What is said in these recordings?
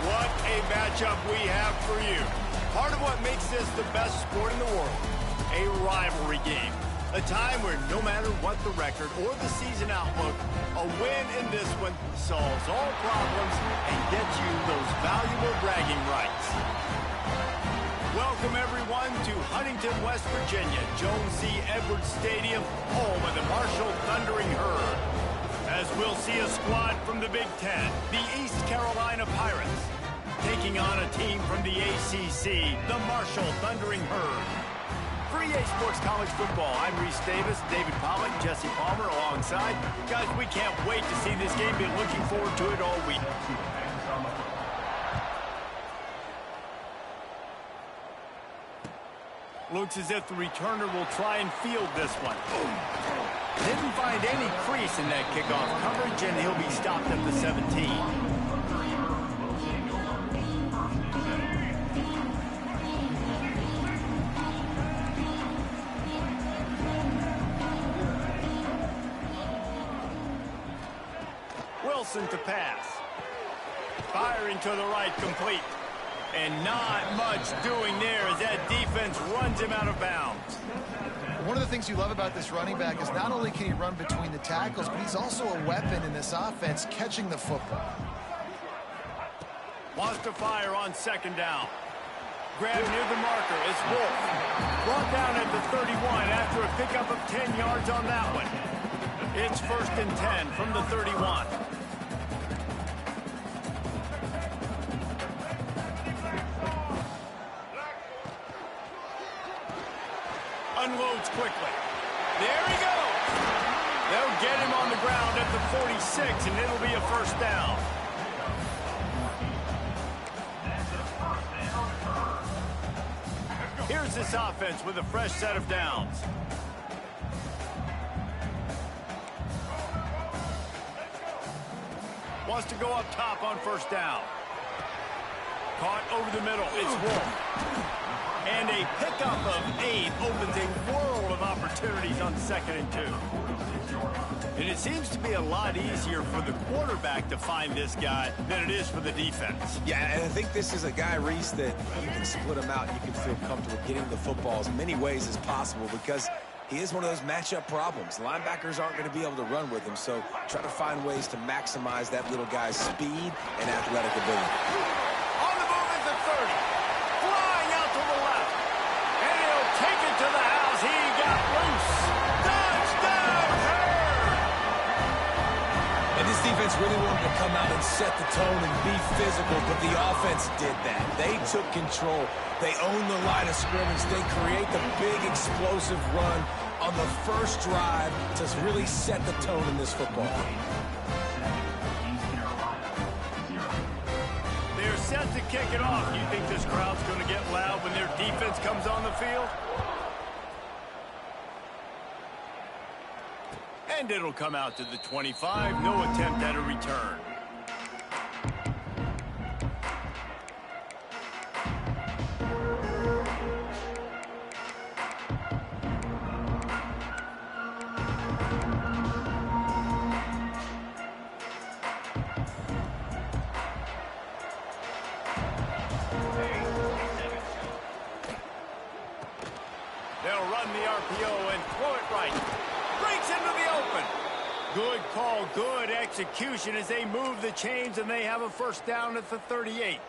What a matchup we have for you. Part of what makes this the best sport in the world, a rivalry game. A time where no matter what the record or the season outlook, a win in this one solves all problems and gets you those valuable bragging rights. Welcome, everyone, to Huntington, West Virginia, Jones C. Edwards Stadium, home of the Marshall Thundering Herd. As we'll see a squad from the Big Ten, the East Carolina Pirates, taking on a team from the ACC, the Marshall Thundering Herd. For EA Sports College Football, I'm Reese Davis, David Pollock, Jesse Palmer alongside. Guys, we can't wait to see this game. Been looking forward to it all week. Looks as if the returner will try and field this one. Didn't find any crease in that kickoff coverage, and he'll be stopped at the 17. Wilson to pass. Firing to the right, complete. And not much doing there as that defense runs him out of bounds. One of the things you love about this running back is not only can he run between the tackles, but he's also a weapon in this offense catching the football. Wants to fire on second down. Grab near the marker. It's Wolf. Brought down at the 31 after a pickup of 10 yards on that one. It's 1st and 10 from the 31. Unloads quickly. There he goes. They'll get him on the ground at the 46, and it'll be a first down. Here's this offense with a fresh set of downs. Wants to go up top on first down. Caught over the middle. It's Wolf. And a pickup of 8 opens a world of opportunities on 2nd and 2. And it seems to be a lot easier for the quarterback to find this guy than it is for the defense. Yeah, and I think this is a guy, Reese, that you can split him out and you can feel comfortable getting the football as many ways as possible because he is one of those matchup problems. Linebackers aren't going to be able to run with him, so try to find ways to maximize that little guy's speed and athletic ability. On the move at the 30. Flying out to the left. And he'll take it to the house. He got loose. Touchdown, Herd! And this defense really wanted to come out and set the tone and be physical, but the offense did that. They took control. They own the line of scrimmage. They create the big explosive run on the first drive to really set the tone in this football game. They're set to kick it off. You think this crowd's going to get loud when their defense comes on the field? And it'll come out to the 25. No attempt at a return. They'll run the RPO and throw it right. Breaks into the open. Good call, good execution as they move the chains, and they have a first down at the 38.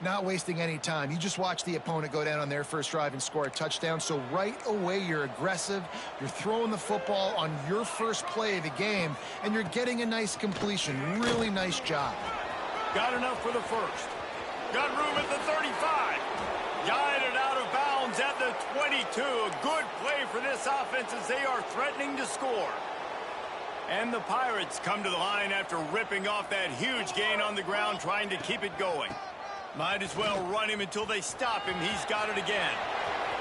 Not wasting any time. You just watch the opponent go down on their first drive and score a touchdown. So right away, you're aggressive. You're throwing the football on your first play of the game, and you're getting a nice completion. Really nice job. Got enough for the first. Got room at the 35. Guided out of bounds at the 22. A good play for this offense as they are threatening to score. And the Pirates come to the line after ripping off that huge gain on the ground, trying to keep it going. Might as well run him until they stop him. He's got it again.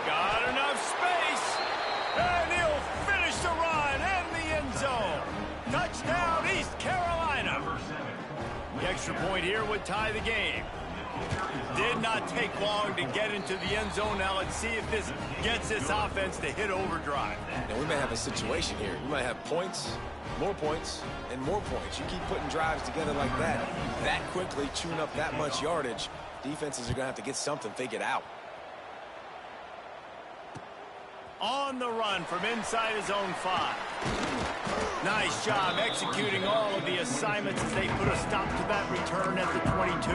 Got enough space. And he'll finish the run in the end zone. Touchdown, East Carolina. The extra point here would tie the game. Did not take long to get into the end zone. Now let's see if this gets this offense to hit overdrive. And we may have a situation here. We might have points, and more points. You keep putting drives together like that quickly, chewing up that much yardage, defenses are going to have to get something figured out. On the run from inside his own 5. Nice job executing all of the assignments as they put a stop to that return at the 22.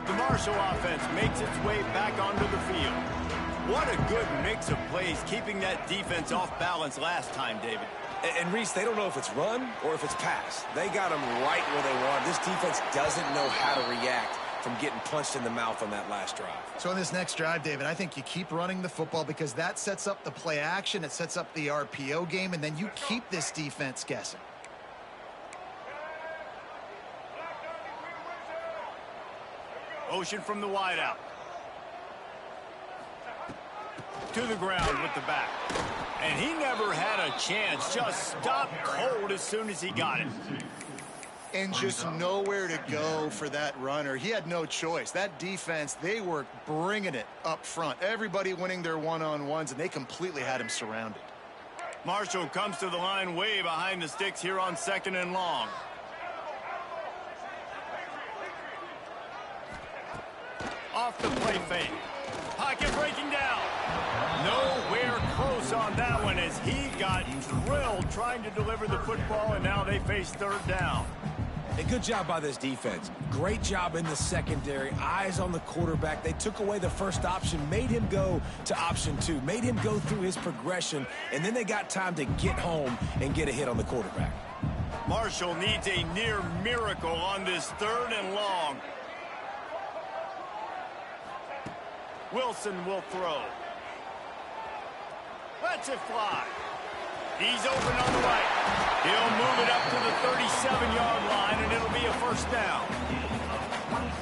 The Marshall offense makes its way back onto the field. What a good mix of plays, keeping that defense off balance last time, David. And Reese, they don't know if it's run or if it's pass. They got them right where they want. This defense doesn't know how to react from getting punched in the mouth on that last drive. So in this next drive, David, I think you keep running the football because that sets up the play action, it sets up the RPO game, and then you keep this defense guessing. Motion from the wideout. To the ground with the back. And he never had a chance. Just stopped cold as soon as he got it. And just nowhere to go for that runner. He had no choice. That defense, they were bringing it up front. Everybody winning their one-on-ones, and they completely had him surrounded. Marshall comes to the line way behind the sticks here on 2nd and long. Off the play fake. Pocket breaking down. Nowhere close on that one as he got drilled trying to deliver the football, and now they face 3rd down. A good job by this defense. Great job in the secondary. Eyes on the quarterback. They took away the first option, made him go to option 2, made him go through his progression, and then they got time to get home and get a hit on the quarterback. Marshall needs a near miracle on this 3rd and long. Wilson will throw. Lets it fly. He's open on the right. He'll move it up to the 37-yard line, and it'll be a 1st down.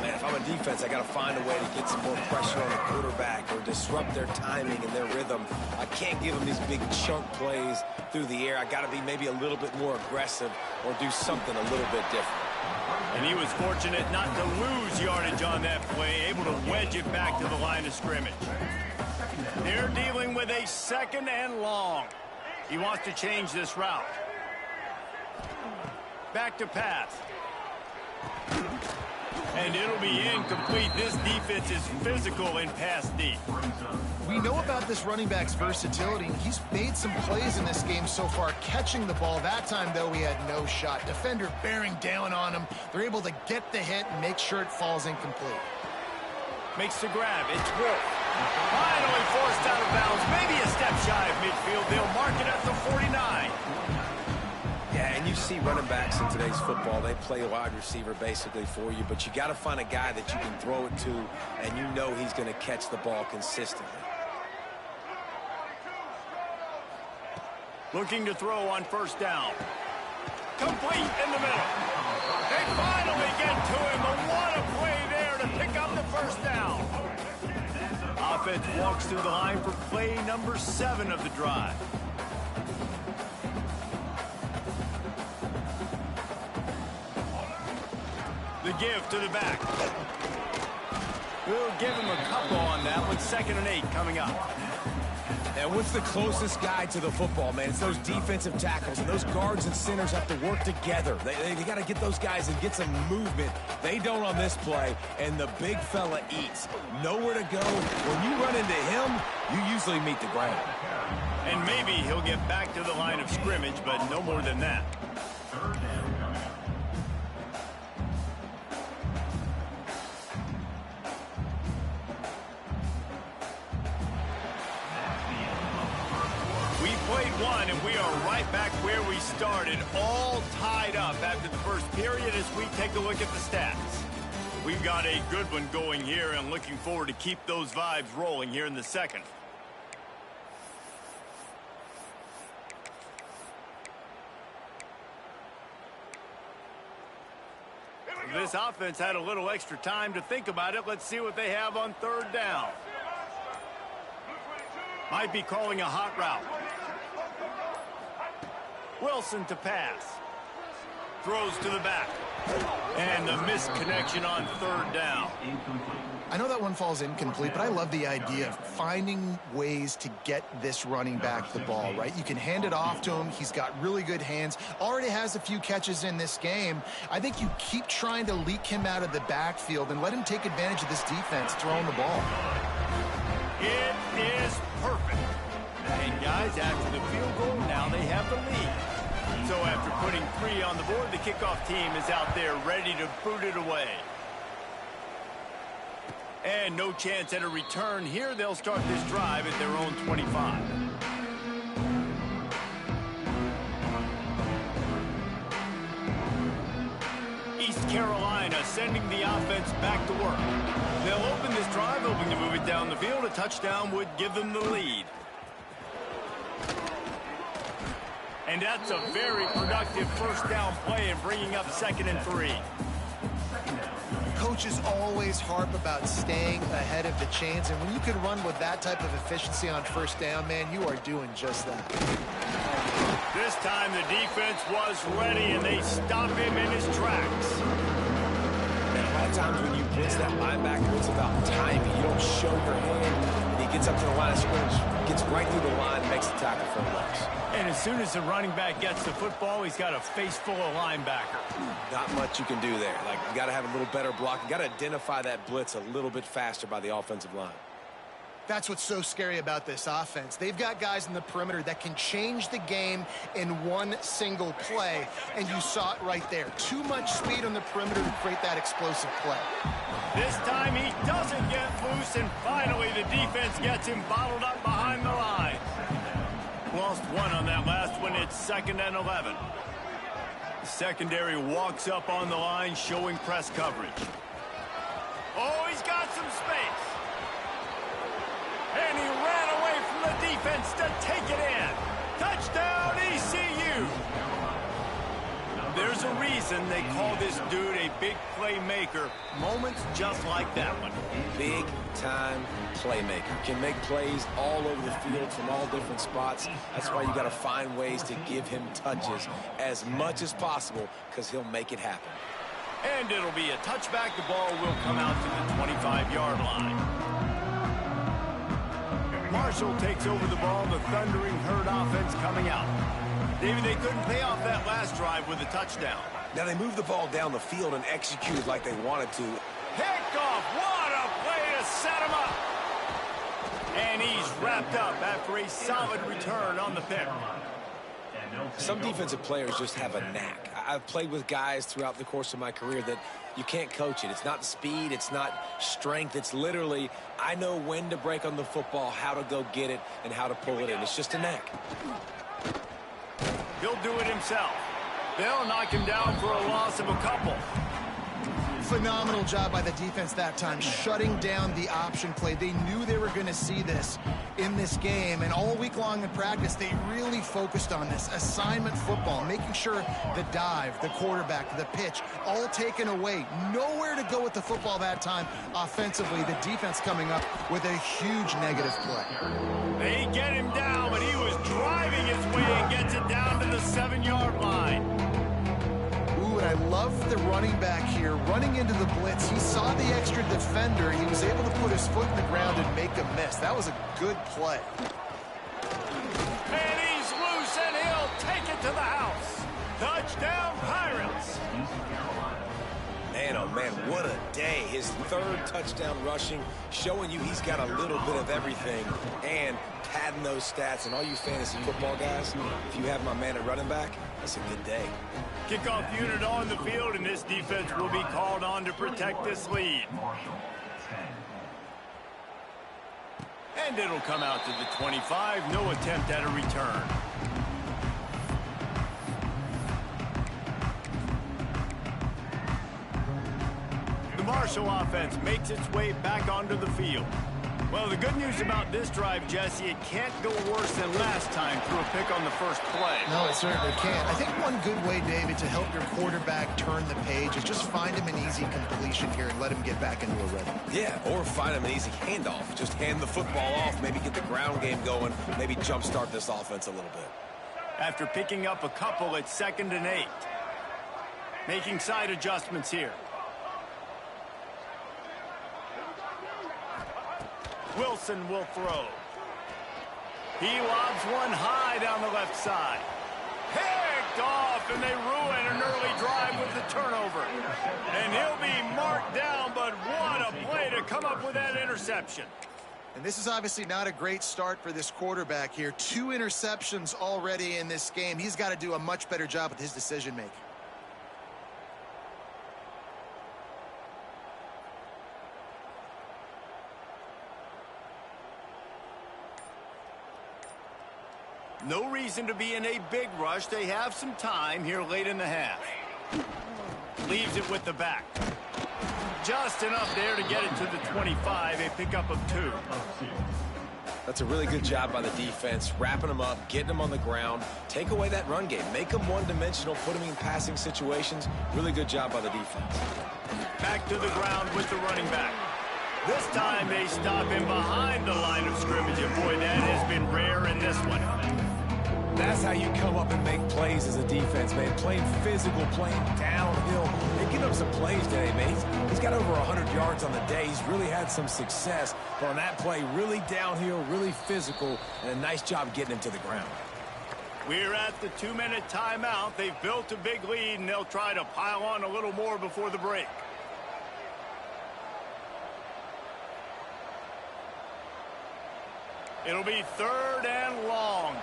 Man, if I'm a defense, I got to find a way to get some more pressure on the quarterback or disrupt their timing and their rhythm. I can't give them these big chunk plays through the air. I got to be maybe a little bit more aggressive or do something a little bit different. And he was fortunate not to lose yardage on that play, able to wedge it back to the line of scrimmage. They're dealing with a 2nd and long. He wants to change this route. Back to pass. And it'll be incomplete. This defense is physical in pass deep. We know about this running back's versatility. He's made some plays in this game so far, catching the ball. That time, though, he had no shot. Defender bearing down on him. They're able to get the hit and make sure it falls incomplete. Makes the grab. It's Wolf. Finally forced out of bounds. Maybe a step shy of midfield. They'll mark it at the 49. Yeah, and you see running backs in today's football, they play a wide receiver basically for you, but you got to find a guy that you can throw it to, and you know he's going to catch the ball consistently. Looking to throw on 1st down. Complete in the middle. They finally get to him, but what a play there to pick up the 1st down. Offense walks through the line for play number 7 of the drive. The give to the back. We'll give him a couple on that one. 2nd and 8 coming up. And what's the closest guy to the football, man? It's those defensive tackles, and those guards and centers have to work together. They got to get those guys and get some movement. They don't on this play, and the big fella eats. Nowhere to go. When you run into him, you usually meet the ground. And maybe he'll get back to the line of scrimmage, but no more than that. Played one, and we are right back where we started, all tied up after the first period as we take a look at the stats. We've got a good one going here and looking forward to keep those vibes rolling here in the 2nd. This offense had a little extra time to think about it. Let's see what they have on 3rd down. Might be calling a hot route. Wilson to pass. Throws to the back. And the missed connection on third down. I know that one falls incomplete, but I love the idea of finding ways to get this running back the ball, right? You can hand it off to him. He's got really good hands. Already has a few catches in this game. I think you keep trying to leak him out of the backfield and let him take advantage of this defense throwing the ball. It is perfect. And guys, after the field goal, now they have the lead. So after putting 3 on the board, the kickoff team is out there ready to boot it away. And no chance at a return here. They'll start this drive at their own 25. East Carolina sending the offense back to work. They'll open this drive, hoping to move it down the field. A touchdown would give them the lead. And that's a very productive first down play and bringing up 2nd and 3. Coaches always harp about staying ahead of the chains, and when you can run with that type of efficiency on first down, man, you are doing just that. This time the defense was ready, and they stop him in his tracks. And a lot of times when you blitz that linebacker, it's about timing. You don't show your hand. He gets up to the line of scrimmage, gets right through the line, makes the tackle for a loss. And as soon as the running back gets the football, he's got a face full of linebacker. Not much you can do there. Like, you got to have a little better block. You got to identify that blitz a little bit faster by the offensive line. That's what's so scary about this offense. They've got guys in the perimeter that can change the game in one single play, and you saw it right there. Too much speed on the perimeter to create that explosive play. This time he doesn't get loose, and finally the defense gets him bottled up behind the line. Lost 1 on that last one. It's 2nd and 11. The secondary walks up on the line, showing press coverage. Oh, he's got some space. And he ran away from the defense to take it in. Touchdown, ECU. There's a reason they call this dude a big playmaker. Moments just like that one. Big-time playmaker. Can make plays all over the field from all different spots. That's why you got to find ways to give him touches as much as possible, because he'll make it happen. And it'll be a touchback. The ball will come out to the 25-yard line. Marshall takes over the ball. The Thundering Herd offense coming out. David, they couldn't pay off that last drive with a touchdown. Now they moved the ball down the field and executed like they wanted to. Pickoff! What a play to set him up! And he's wrapped up after a solid return on the pick. Some defensive players just have a knack. I've played with guys throughout the course of my career that you can't coach it. It's not speed, it's not strength. It's literally, I know when to break on the football, how to go get it, and how to pull it in. It's just a knack. He'll do it himself. They'll knock him down for a loss of a couple. Phenomenal job by the defense that time, shutting down the option play. They knew they were going to see this in this game, and all week long in practice, they really focused on this assignment football, making sure the dive, the quarterback, the pitch, all taken away. Nowhere to go with the football that time offensively. The defense coming up with a huge negative play. They get him down, but he was driving his way and gets it down to the 7-yard line. And I love the running back here running into the blitz. He saw the extra defender. He was able to put his foot in the ground and make a miss. That was a good play. And he's loose, and he'll take it to the house. Touchdown, Pirates. Man, oh man, what a day. His 3rd touchdown rushing, showing you he's got a little bit of everything and padding those stats. And all you fantasy football guys, if you have my man at running back, that's a good day. Kickoff unit on the field, and this defense will be called on to protect this lead. And it'll come out to the 25. No attempt at a return. The Marshall offense makes its way back onto the field. Well, the good news about this drive, Jesse, it can't go worse than last time through a pick on the first play. No, it certainly can't. I think one good way, David, to help your quarterback turn the page is just find him an easy completion here and let him get back into a rhythm. Yeah, or find him an easy handoff. Just hand the football off, maybe get the ground game going, maybe jumpstart this offense a little bit. after picking up a couple at 2nd and 8. Making side adjustments here. Wilson will throw. He lobs one high down the left side. Picked off, and they ruin an early drive with the turnover. And he'll be marked down, but what a play to come up with that interception. And this is obviously not a great start for this quarterback here. 2 interceptions already in this game. He's got to do a much better job with his decision-making. No reason to be in a big rush. They have some time here late in the half. Leaves it with the back. Just enough there to get it to the 25, a pickup of 2. That's a really good job by the defense, wrapping them up, getting them on the ground, take away that run game, make them one-dimensional, put them in passing situations. Really good job by the defense. Back to the ground with the running back. This time they stop him behind the line of scrimmage, and boy, that has been rare in this one. That's how you come up and make plays as a defense, man. Playing physical, playing downhill. They give up some plays today, man. He's got over 100 yards on the day. He's really had some success. But on that play, really downhill, really physical, and a nice job getting him to the ground. We're at the 2-minute timeout. They've built a big lead, and they'll try to pile on a little more before the break. It'll be 3rd and long.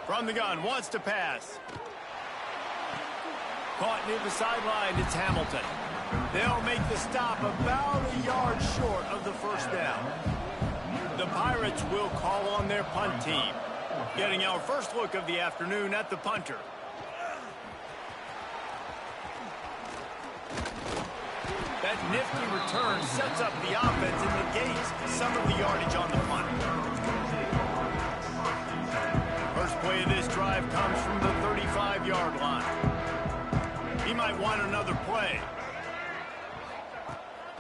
From the gun, wants to pass. Caught near the sideline, it's Hamilton. They'll make the stop about a yard short of the first down. The Pirates will call on their punt team. Getting our first look of the afternoon at the punter. That nifty return sets up the offense and negates some of the yardage on the punt. First play of this drive comes from the 35-yard line. He might want another play.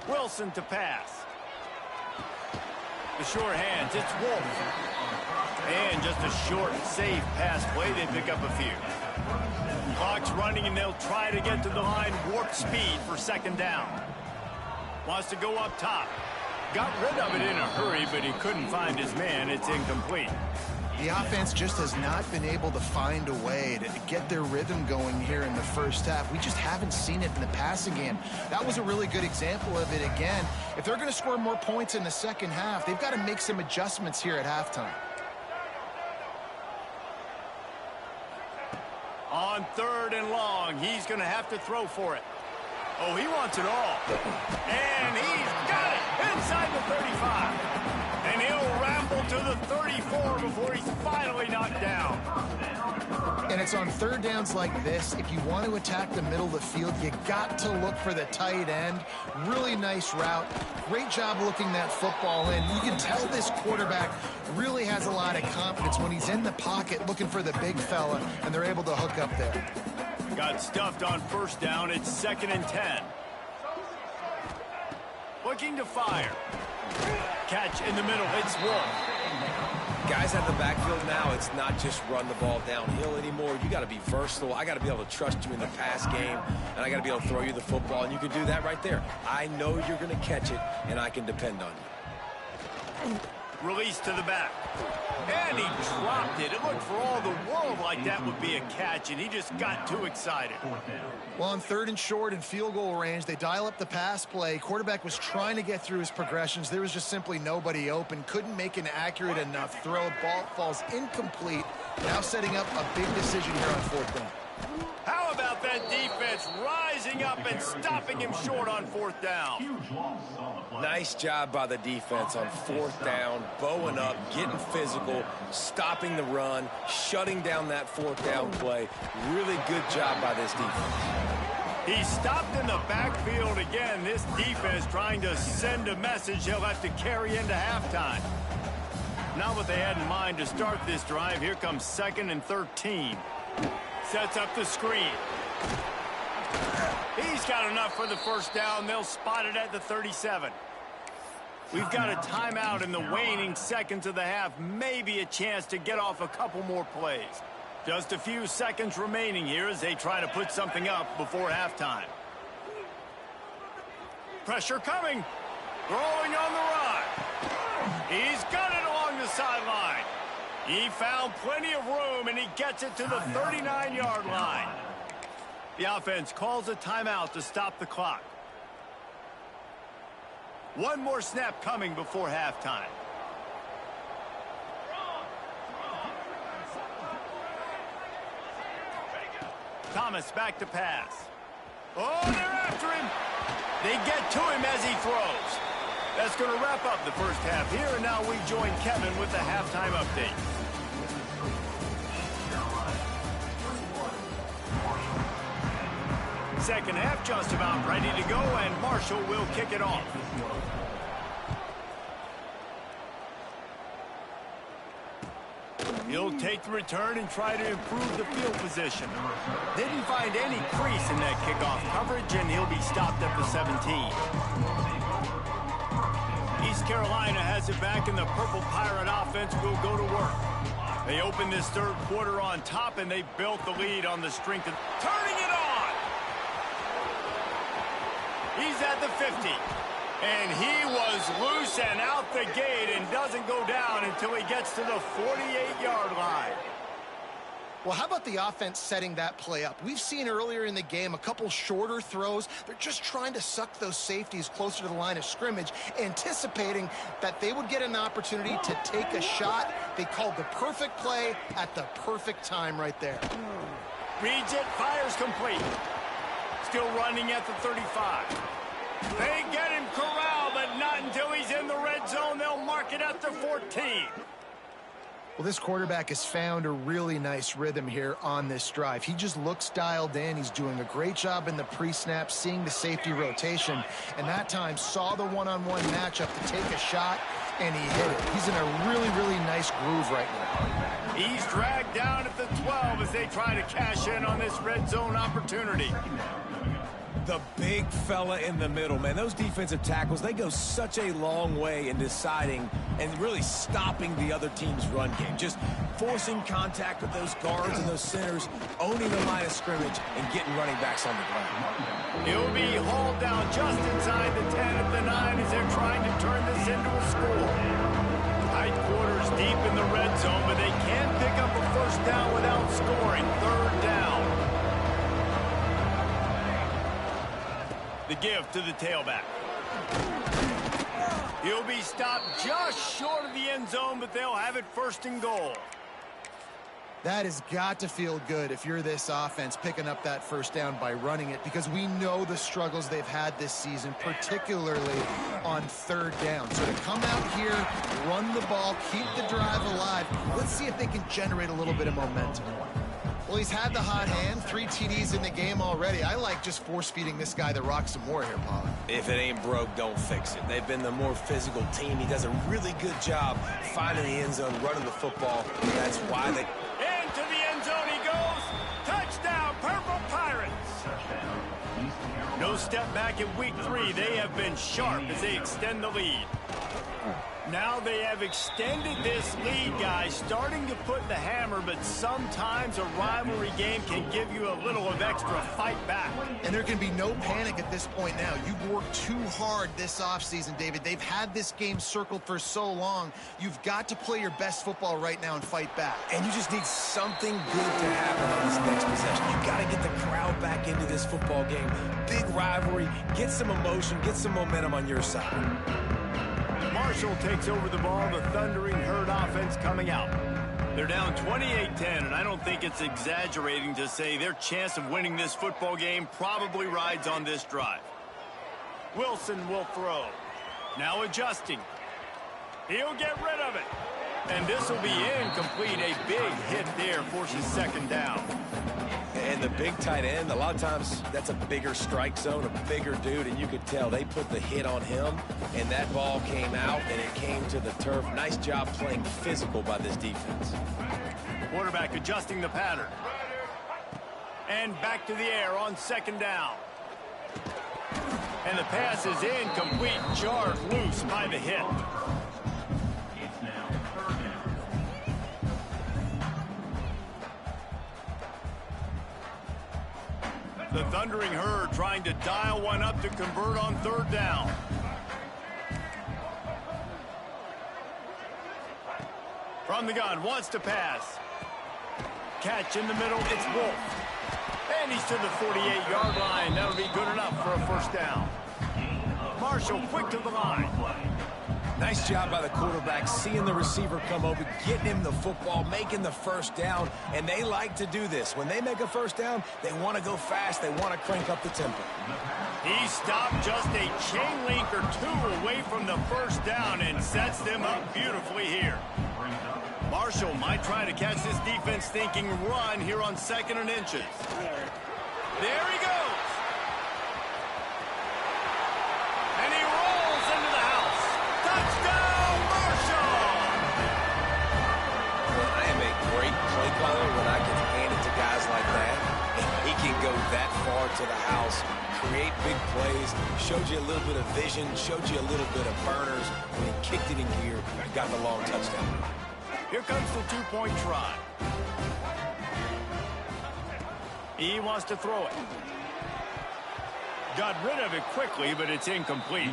Wilson to pass. The short hands, it's Wolf. And just a short, safe pass play. They pick up a few. Clock's running, and they'll try to get to the line warp speed for 2nd down. Wants to go up top. Got rid of it in a hurry, but he couldn't find his man. It's incomplete. The offense just has not been able to find a way to get their rhythm going here in the first half. We just haven't seen it in the passing game. That was a really good example of it again. If they're going to score more points in the second half, they've got to make some adjustments here at halftime. On 3rd and long, he's going to have to throw for it. Oh, he wants it all. And he's got it inside the 35. And he'll ramble to the 34 before he's finally knocked down. And it's on 3rd downs like this. If you want to attack the middle of the field, you got to look for the tight end. Really nice route. Great job looking that football in. You can tell this quarterback really has a lot of confidence when he's in the pocket looking for the big fella, and they're able to hook up there. Got stuffed on 1st down. It's 2nd and 10. Looking to fire. Catch in the middle. It's Wolf. Guys at the backfield now, it's not just run the ball downhill anymore. You got to be versatile. I got to be able to trust you in the pass game, and I got to be able to throw you the football, and you can do that right there. I know you're going to catch it, and I can depend on you. Release to the back. And he dropped it. It looked for all the world like that would be a catch, and he just got too excited. Well, on 3rd and short and field goal range, they dial up the pass play. Quarterback was trying to get through his progressions. There was just simply nobody open. Couldn't make an accurate enough throw. Ball falls incomplete. Now setting up a big decision here on 4th down. How about that defense rising up and stopping him short on 4th down? Nice job by the defense on 4th down, bowing up, getting physical, stopping the run, shutting down that 4th down play. Really good job by this defense. He stopped in the backfield again. This defense trying to send a message he'll have to carry into halftime. Not what they had in mind to start this drive. Here comes 2nd and 13. Sets up the screen. He's got enough for the 1st down. They'll spot it at the 37. We've got a timeout in the waning seconds of the half. Maybe a chance to get off a couple more plays. Just a few seconds remaining here as they try to put something up before halftime. Pressure coming. Throwing on the run. He's got it along the sideline. He found plenty of room, and he gets it to the 39-yard line. The offense calls a timeout to stop the clock. One more snap coming before halftime. Thomas back to pass. Oh, they're after him. They get to him as he throws. That's going to wrap up the first half here, and now we join Kevin with the halftime update. Second half just about ready to go, and Marshall will kick it off. He'll take the return and try to improve the field position. Didn't find any crease in that kickoff coverage, and he'll be stopped at the 17. East Carolina has it back, and the Purple Pirate offense will go to work. They opened this third quarter on top, and they built the lead on the strength of turning it on. He's at the 50. And he was loose and out the gate and doesn't go down until he gets to the 48-yard line. Well, how about the offense setting that play up? We've seen earlier in the game a couple shorter throws. They're just trying to suck those safeties closer to the line of scrimmage, anticipating that they would get an opportunity to take a shot. They called the perfect play at the perfect time right there. Reads it, fires complete. Still running at the 35. They get him corralled, but not until he's in the red zone. They'll mark it at the 14. Well, this quarterback has found a really nice rhythm here on this drive. He just looks dialed in. He's doing a great job in the pre-snap, seeing the safety rotation, and that time saw the one-on-one matchup to take a shot, and he hit it. He's in a really, really nice groove right now. He's dragged down at the 12 as they try to cash in on this red zone opportunity. The big fella in the middle, man. Those defensive tackles, they go such a long way in deciding and really stopping the other team's run game. Just forcing contact with those guards and those centers, owning the line of scrimmage, and getting running backs on the ground. He'll be hauled down just inside the 10 at the 9 as they're trying to turn this into a score. Tight quarters deep in the red zone, but they can't pick up a first down without scoring. Third down. The give to the tailback. He'll be stopped just short of the end zone, but they'll have it first and goal. That has got to feel good if you're this offense picking up that first down by running it, because we know the struggles they've had this season, particularly on third down. So to come out here, run the ball, keep the drive alive, let's see if they can generate a little bit of momentum. Well, he's had the hot hand, 3 TDs in the game already. I like just force-feeding this guy the rock some more here, Paul. If it ain't broke, don't fix it. They've been the more physical team. He does a really good job finding the end zone, running the football. That's why they... Into the end zone he goes. Touchdown, Purple Pirates. No step back in week 3. They have been sharp as they extend the lead. Now they have extended this lead, guys, starting to put the hammer, but sometimes a rivalry game can give you a little of extra fight back. And there can be no panic at this point now. You've worked too hard this offseason, David. They've had this game circled for so long. You've got to play your best football right now and fight back. And you just need something good to happen on this next possession. You've got to get the crowd back into this football game. Big rivalry. Get some emotion. Get some momentum on your side. Marshall takes over the ball, the Thundering Herd offense coming out. They're down 28-10, and I don't think it's exaggerating to say their chance of winning this football game probably rides on this drive. Wilson will throw. Now adjusting. He'll get rid of it. And this will be incomplete. A big hit there forces second down. And the big tight end, a lot of times that's a bigger strike zone, a bigger dude, and you could tell they put the hit on him, and that ball came out, and it came to the turf. Nice job playing physical by this defense. Quarterback adjusting the pattern. And back to the air on second down. And the pass is incomplete, jarred loose by the hit. The Thundering Herd trying to dial one up to convert on third down. From the gun, wants to pass. Catch in the middle, it's Wolf. And he's to the 48-yard line. That'll be good enough for a first down. Marshall quick to the line. Nice job by the quarterback, seeing the receiver come over, getting him the football, making the first down, and they like to do this. When they make a first down, they want to go fast, they want to crank up the tempo. He stopped just a chain link or two away from the first down and sets them up beautifully here. Marshall might try to catch this defense thinking run here on 2nd and inches. There he goes. And he rolls into the house. Touchdown, Marshall! Well, I am a great play caller when I can hand it to guys like that. He can go that far to the house, create big plays, showed you a little bit of vision, showed you a little bit of burners. When he kicked it in gear, got the long touchdown. Here comes the two-point try. He wants to throw it. Got rid of it quickly, but it's incomplete.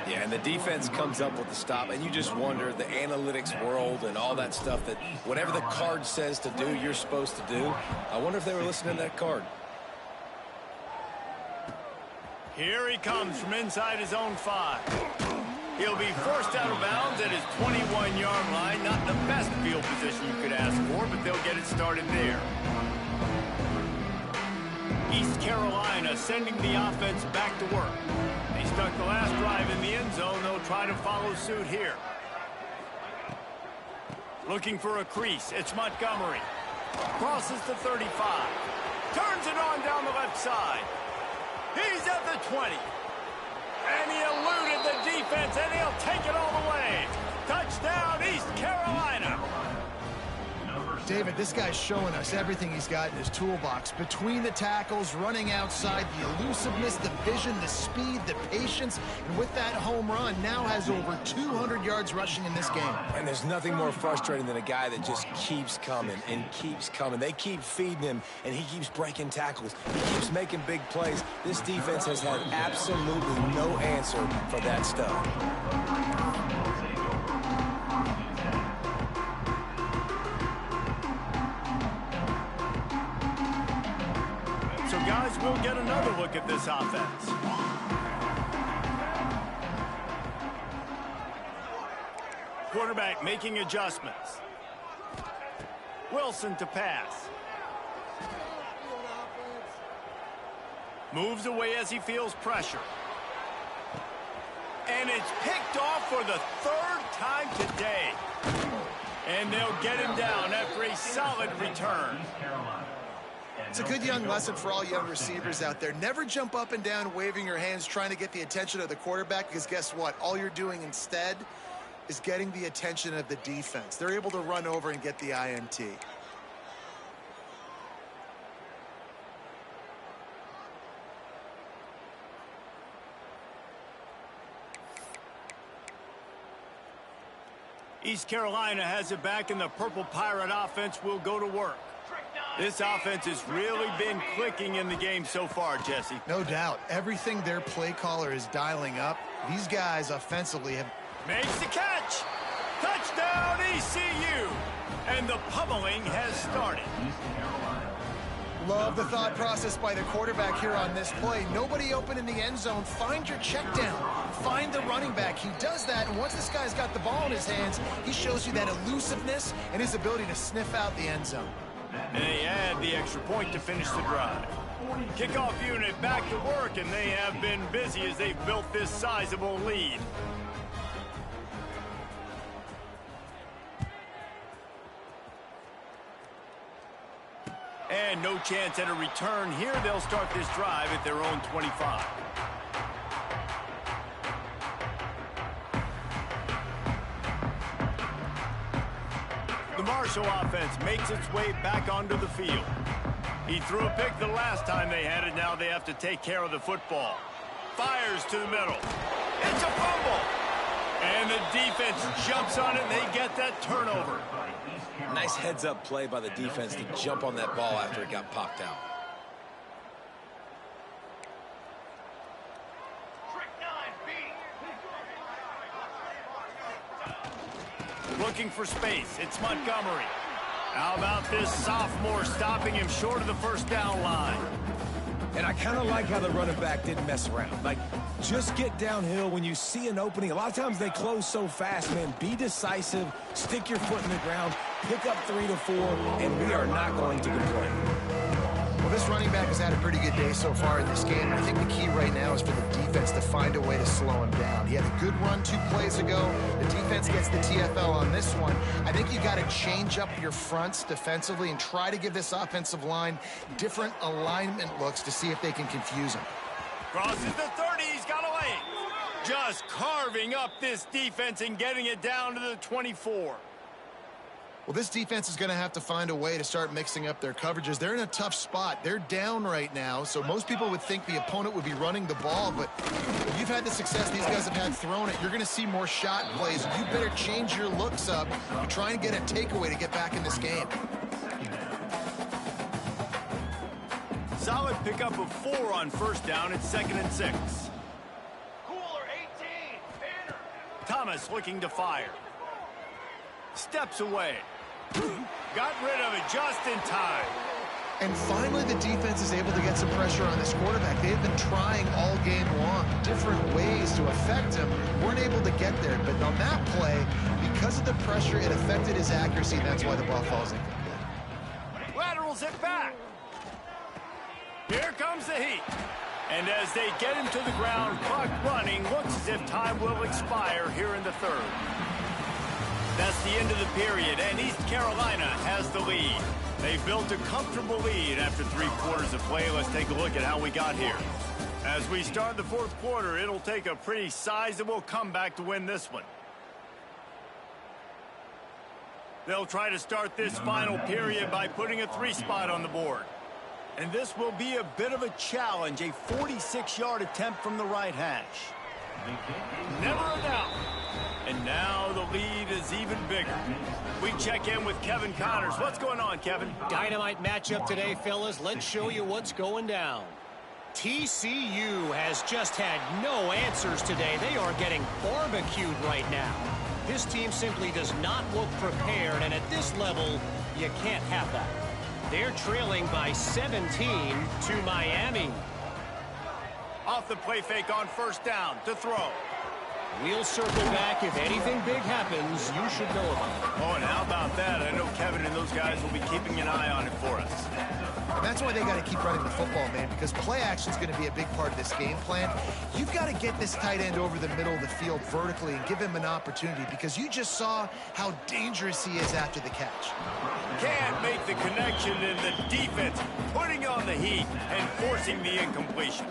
Yeah, and the defense comes up with the stop, and you just wonder, the analytics world and all that stuff, that whatever the card says to do, you're supposed to do. I wonder if they were listening to that card. Here he comes from inside his own 5. He'll be forced out of bounds at his 21-yard line. Not the best field position you could ask for, but they'll get it started there. East Carolina sending the offense back to work. They stuck the last drive in the end zone. They'll try to follow suit here. Looking for a crease. It's Montgomery. Crosses the 35. Turns it on down the left side. He's at the 20. And he eluded the defense, and he'll take it all the way. Touchdown, East Carolina. David, this guy's showing us everything he's got in his toolbox. Between the tackles, running outside, the elusiveness, the vision, the speed, the patience. And with that home run, now has over 200 yards rushing in this game. And there's nothing more frustrating than a guy that just keeps coming and keeps coming. They keep feeding him, and he keeps breaking tackles. He keeps making big plays. This defense has had absolutely no answer for that stuff. So, guys, we'll get another look at this offense. Quarterback making adjustments. Wilson to pass. Moves away as he feels pressure. And it's picked off for the 3rd time today. And they'll get him down after a solid return. It's a good young lesson for all young receivers out there. Never jump up and down waving your hands trying to get the attention of the quarterback, because guess what? All you're doing instead is getting the attention of the defense. They're able to run over and get the INT. East Carolina has it back, and the Purple Pirate offense will go to work. This offense has really been clicking in the game so far, Jesse. No doubt. Everything their play caller is dialing up, these guys offensively have... Makes the catch! Touchdown, ECU! And the pummeling has started. Love the thought process by the quarterback here on this play. Nobody open in the end zone. Find your check down. Find the running back. He does that, and once this guy's got the ball in his hands, he shows you that elusiveness and his ability to sniff out the end zone. And they add the extra point to finish the drive. Kickoff unit back to work, and they have been busy as they've built this sizable lead. And no chance at a return here. They'll start this drive at their own 25. The Marshall offense makes its way back onto the field. He threw a pick the last time they had it. Now they have to take care of the football. fires to the middle. It's a fumble. And the defense jumps on it, and they get that turnover. Nice heads-up play by the defense to jump on that ball after it got popped out. Looking for space. It's Montgomery. How about this sophomore stopping him short of the first down line? And I kind of like how the running back didn't mess around. Like, just get downhill when you see an opening. A lot of times they close so fast, man. Be decisive, stick your foot in the ground, pick up 3 to 4, and we are not going to complain. Well, this running back has had a pretty good day so far in this game. I think the key right now is for the defense to find a way to slow him down. He had a good run 2 plays ago. The defense gets the TFL on this one. I think you got to change up your fronts defensively and try to give this offensive line different alignment looks to see if they can confuse him. Crosses the 30. He's got a lane. Just carving up this defense and getting it down to the 24. Well, this defense is going to have to find a way to start mixing up their coverages. They're in a tough spot. They're down right now, so most people would think the opponent would be running the ball, but if you've had the success these guys have had throwing it, you're going to see more shot plays. You better change your looks up. You're trying to get a takeaway to get back in this game. Solid pickup of 4 on first down. It's 2nd and 6. Cooler 18. Banner. Thomas looking to fire. Steps away. Got rid of it just in time. And finally, the defense is able to get some pressure on this quarterback. They've been trying all game long different ways to affect him. Weren't able to get there, but on that play, because of the pressure, it affected his accuracy, and that's why the ball falls incomplete. Laterals it back. Here comes the heat. And as they get him to the ground, clock running, looks as if time will expire here in the 3rd. That's the end of the period, and East Carolina has the lead. They built a comfortable lead after 3 quarters of play. Let's take a look at how we got here. As we start the 4th quarter, it'll take a pretty sizable comeback to win this one. They'll try to start this final period by putting a 3 spot on the board. And this will be a bit of a challenge, a 46-yard attempt from the right hash. Never a doubt. And now the lead is even bigger. We check in with Kevin Connors. What's going on, Kevin? Dynamite matchup today, fellas. Let's show you what's going down. TCU has just had no answers today. They are getting barbecued right now. This team simply does not look prepared, and at this level, you can't have that. They're trailing by 17 to Miami. Off the play fake on first down to throw. We'll circle back. If anything big happens, you should know about it. Oh, and how about that? I know Kevin and those guys will be keeping an eye on it for us. And that's why they got to keep running the football, man, because play action is going to be a big part of this game plan. You've got to get this tight end over the middle of the field vertically and give him an opportunity, because you just saw how dangerous he is after the catch. Can't make the connection, in the defense putting on the heat and forcing the incompletion.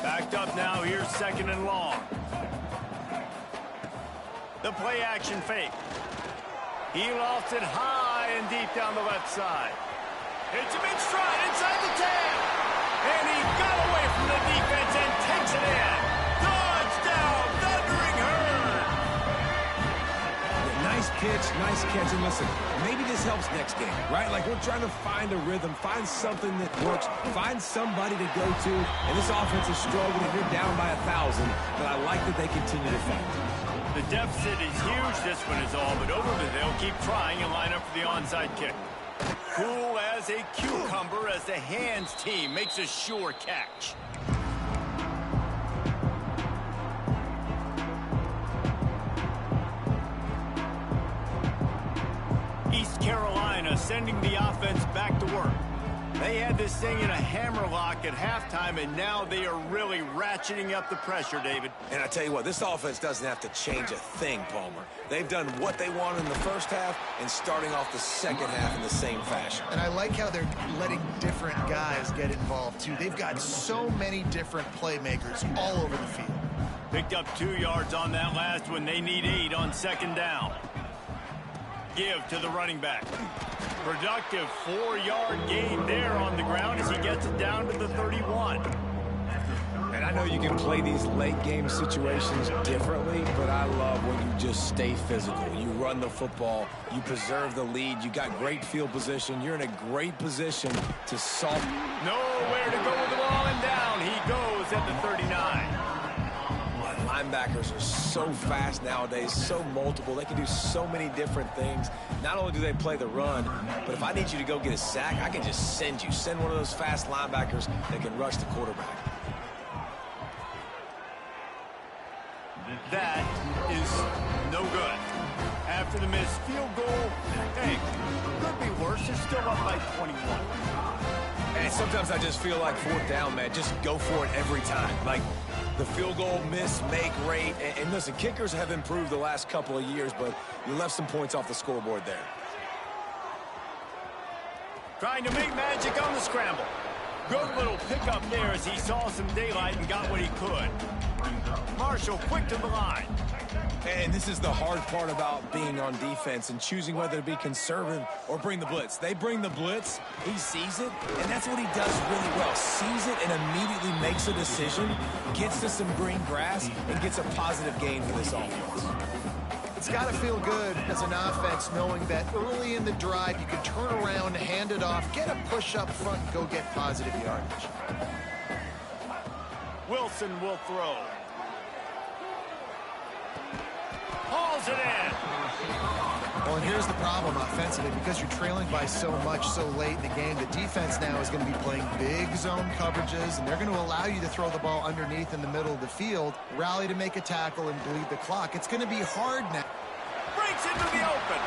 Backed up now. Here's 2nd and long. The play action fake. He lofts it high and deep down the left side. It's a mid-stride inside the 10. And he got away from the defense and takes it in. Touchdown, Thundering Herd. Nice pitch, nice catch. And listen, maybe this helps next game, right? Like, we're trying to find a rhythm, find something that works, find somebody to go to. And this offense is struggling. You're down by 1,000, but I like that they continue to fight. The deficit is huge. This one is all but over, but they'll keep trying and line up for the onside kick. Cool as a cucumber as the hands team makes a sure catch. East Carolina sending the offense back to work. They had this thing in a hammerlock at halftime, and now they are really ratcheting up the pressure, David. And I tell you what, this offense doesn't have to change a thing, Palmer. They've done what they wanted in the first half and starting off the second half in the same fashion. And I like how they're letting different guys get involved, too. They've got so many different playmakers all over the field. Picked up 2 yards on that last one. They need 8 on 2nd down. Give to the running back. Productive 4-yard gain there on the ground as he gets it down to the 31. And I know you can play these late game situations differently, but I love when you just stay physical. You run the football, you preserve the lead, you got great field position, you're in a great position to solve. Nowhere to go with the ball, and down he goes at the 39. Linebackers are so fast nowadays, so multiple. They can do so many different things. Not only do they play the run, but if I need you to go get a sack, I can just send you. Send one of those fast linebackers that can rush the quarterback. That is no good. After the missed field goal, hey, could be worse. They're still up by 21. And sometimes I just feel like fourth down, man. Just go for it every time. Like the field goal miss, make rate. And listen, kickers have improved the last couple of years, but you left some points off the scoreboard there. Trying to make magic on the scramble. Good little pickup there as he saw some daylight and got what he could. Marshall quick to the line. And this is the hard part about being on defense and choosing whether to be conservative or bring the blitz. They bring the blitz, he sees it, and that's what he does really well. Sees it and immediately makes a decision, gets to some green grass, and gets a positive gain for this offense. It's got to feel good as an offense knowing that early in the drive you can turn around, hand it off, get a push up front, and go get positive yardage. Wilson will throw. Hauls it in. Well, and here's the problem offensively. Because you're trailing by so much so late in the game, the defense now is going to be playing big zone coverages, and they're going to allow you to throw the ball underneath in the middle of the field, rally to make a tackle, and bleed the clock. It's going to be hard now. Breaks into the open.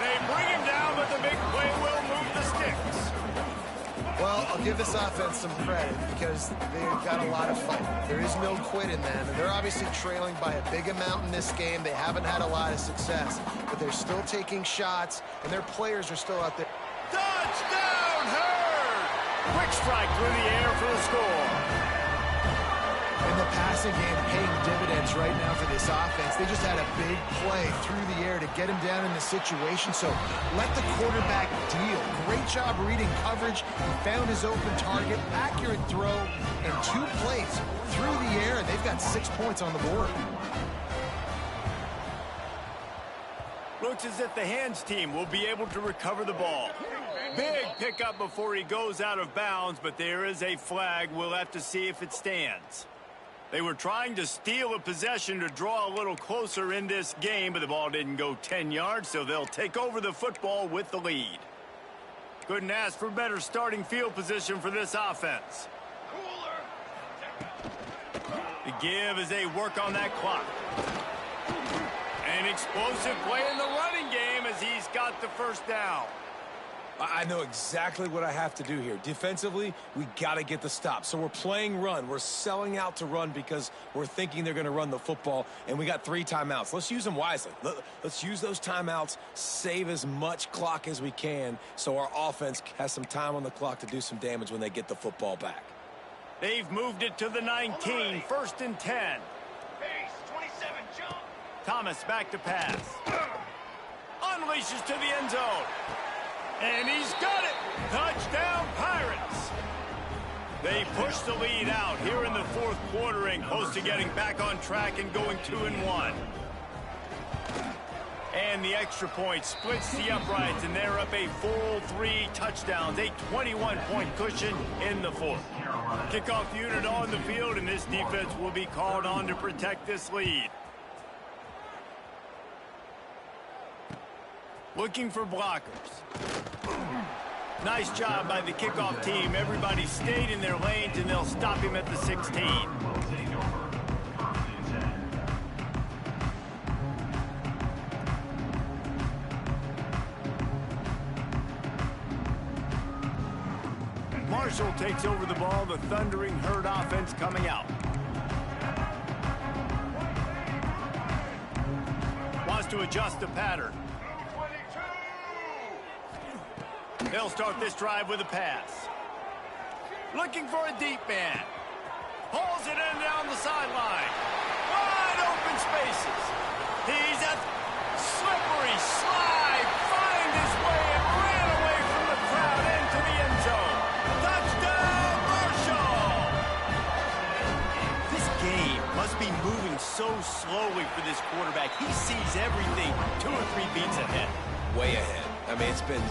They bring him down, but the big play will move the sticks. Well, I'll give this offense some credit because they've got a lot of fight. There is no quit in them, and they're obviously trailing by a big amount in this game. They haven't had a lot of success, but they're still taking shots, and their players are still out there. Touchdown, Hurd! Quick strike through the air for the score. In the passing game, paying dividends right now for this offense. They just had a big play through the air to get him down in the situation. So let the quarterback deal. Great job reading coverage. He found his open target, accurate throw, and 2 plays through the air. And they've got 6 points on the board. Looks as if the hands team will be able to recover the ball. Big pickup before he goes out of bounds, but there is a flag. We'll have to see if it stands. They were trying to steal a possession to draw a little closer in this game, but the ball didn't go 10 yards, so they'll take over the football with the lead. Couldn't ask for better starting field position for this offense. The give as they work on that clock. An explosive play in the running game as he's got the first down. I know exactly what I have to do here. Defensively, we got to get the stop. So we're playing run. We're selling out to run because we're thinking they're going to run the football, and we got 3 timeouts. Let's use them wisely. Let's use those timeouts, save as much clock as we can so our offense has some time on the clock to do some damage when they get the football back. They've moved it to the 19, 1st and 10. Base, 27, jump. Thomas back to pass. Unleashes to the end zone. And he's got it! Touchdown, Pirates! They push the lead out here in the 4th quarter and close to getting back on track and going 2-1. And the extra point splits the uprights, and they're up a full 3 touchdowns, a 21-point cushion in the 4th. Kickoff unit on the field, and this defense will be called on to protect this lead. Looking for blockers. Nice job by the kickoff team. Everybody stayed in their lanes, and they'll stop him at the 16. Marshall takes over the ball. The thundering Herd offense coming out. Wants to adjust the pattern. They'll start this drive with a pass. Looking for a deep man. Pulls it in down the sideline. Wide open spaces. He's at slippery slide. Find his way and ran away from the crowd into the end zone. Touchdown, Marshall! game must be moving so slowly for this quarterback. He sees everything 2 or 3 beats ahead. Way ahead. I mean, it's been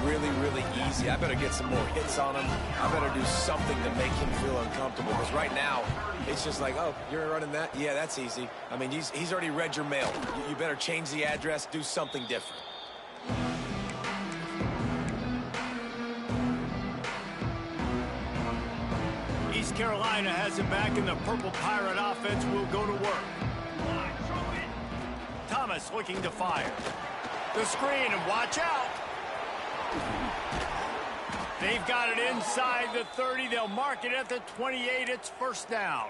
really, really easy. I better get some more hits on him. I better do something to make him feel uncomfortable. Because right now, it's just like, oh, you're running that? Yeah, that's easy. I mean, he's already read your mail. You better change the address, do something different. East Carolina has it back, and the Purple Pirate offense will go to work. Thomas looking to fire. The screen, and watch out. They've got it inside the 30. They'll mark it at the 28. It's first down.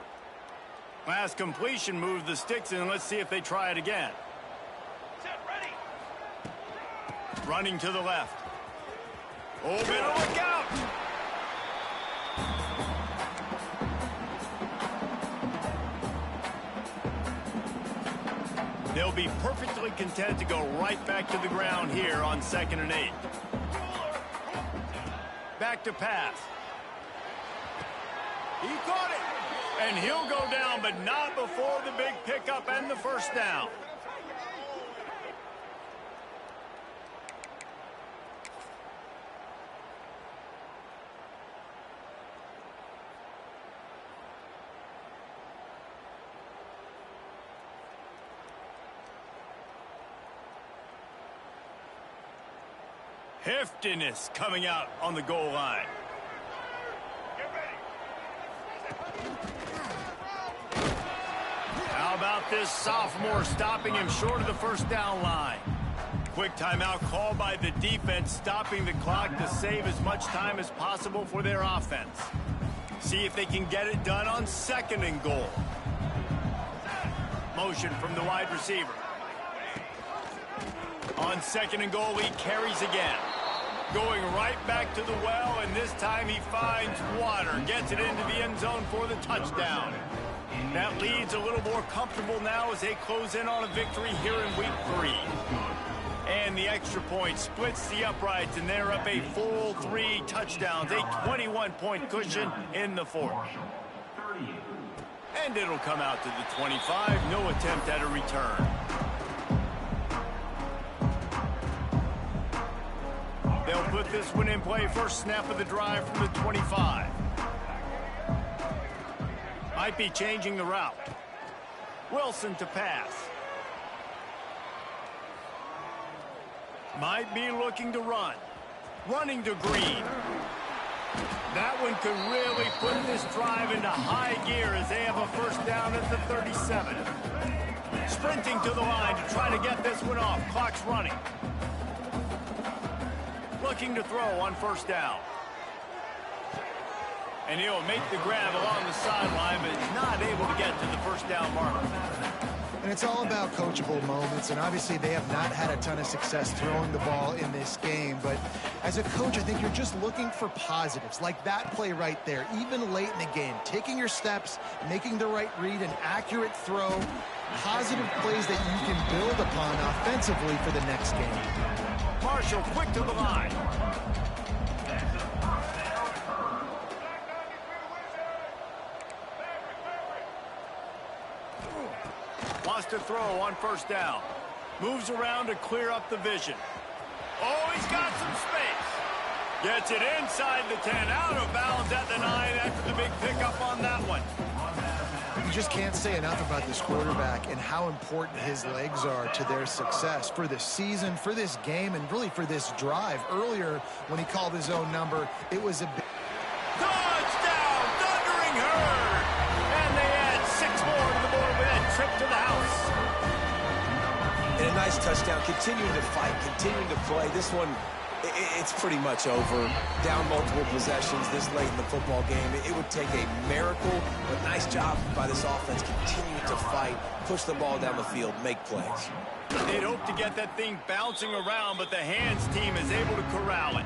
Last completion moved the sticks in. Let's see if they try it again. Set, ready. Running to the left. Oh, better look out. They'll be perfectly content to go right back to the ground here on 2nd and 8. Back to pass. He caught it. And he'll go down, but not before the big pickup and the first down. Heftiness coming out on the goal line. How about this sophomore stopping him short of the first down line? Quick timeout called by the defense, stopping the clock to save as much time as possible for their offense. See if they can get it done on 2nd and goal. Motion from the wide receiver. On 2nd and goal, he carries again. Going right back to the well, and this time he finds water. Gets it into the end zone for the touchdown. That lead's a little more comfortable now as they close in on a victory here in week 3. And the extra point splits the uprights, and they're up a full 3 touchdowns. A 21-point cushion in the 4th. And it'll come out to the 25. No attempt at a return. They'll put this one in play. First snap of the drive from the 25. Might be changing the route. Wilson to pass. Might be looking to run. Running to Green. That one could really put this drive into high gear as they have a first down at the 37. Sprinting to the line to try to get this one off. Clock's running. Looking to throw on first down. And he'll make the grab along the sideline, but is not able to get to the first down marker. And it's all about coachable moments, and obviously they have not had a ton of success throwing the ball in this game. But as a coach, I think you're just looking for positives, like that play right there, even late in the game. Taking your steps, making the right read, an accurate throw, positive plays that you can build upon offensively for the next game. Marshall quick to the line. Lost a throw on first down. Moves around to clear up the vision. Oh, he's got some space. Gets it inside the 10, out of bounds at the 9 after the big pickup on that one. You just can't say enough about this quarterback and how important his legs are to their success for this season, for this game, and really for this drive. Earlier, when he called his own number, it was a big... Touchdown, Thundering Herd! And they add 6 more to the board with that trip to the house. And a nice touchdown, continuing to fight, continuing to play. This one, it's pretty much over. Down multiple possessions this late in the football game. It would take a miracle, but nice job by this offense. Continue to fight, push the ball down the field, make plays. They'd hope to get that thing bouncing around, but the hands team is able to corral it.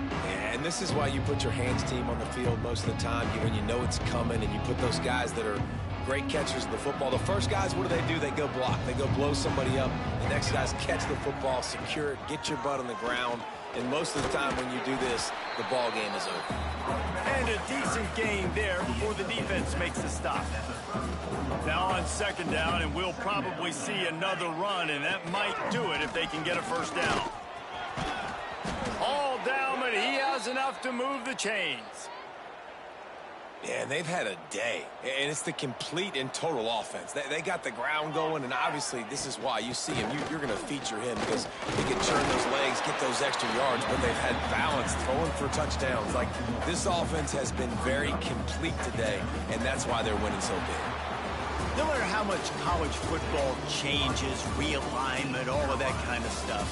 Yeah, and this is why you put your hands team on the field most of the time, when you know it's coming, and you put those guys that are great catchers of the football. The first guys, what do? They go block. They go blow somebody up. The next guys catch the football, secure it, get your butt on the ground. And most of the time when you do this, the ball game is over. And a decent gain there before the defense makes the stop. on second down, and we'll probably see another run, and that might do it if they can get a first down. All down, but he has enough to move the chains. Yeah, and they've had a day, and it's the complete and total offense. They got the ground going, and obviously this is why you see him. You're going to feature him because he can churn those legs, get those extra yards, but they've had balance throwing for touchdowns. Like, this offense has been very complete today, and that's why they're winning so big. No matter how much college football changes, realignment, all of that kind of stuff,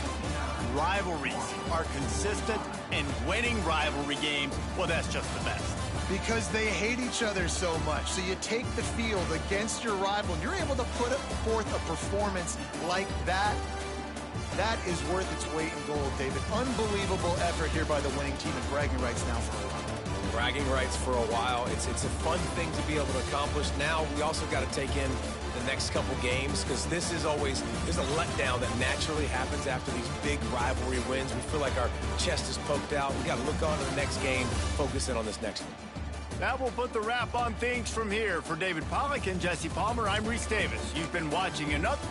rivalries are consistent, and winning rivalry games, well, that's just the best. Because they hate each other so much. So you take the field against your rival, and you're able to put forth a performance like that. That is worth its weight in gold, David. Unbelievable effort here by the winning team, and bragging rights now for a while. Bragging rights for a while. It's a fun thing to be able to accomplish. Now we also got to take in the next couple games, because this is always, there's a letdown that naturally happens after these big rivalry wins. We feel like our chest is poked out. We got to look on to the next game, focus in on this next one. That will put the wrap on things from here. For David Pollack and Jesse Palmer, I'm Reese Davis. You've been watching another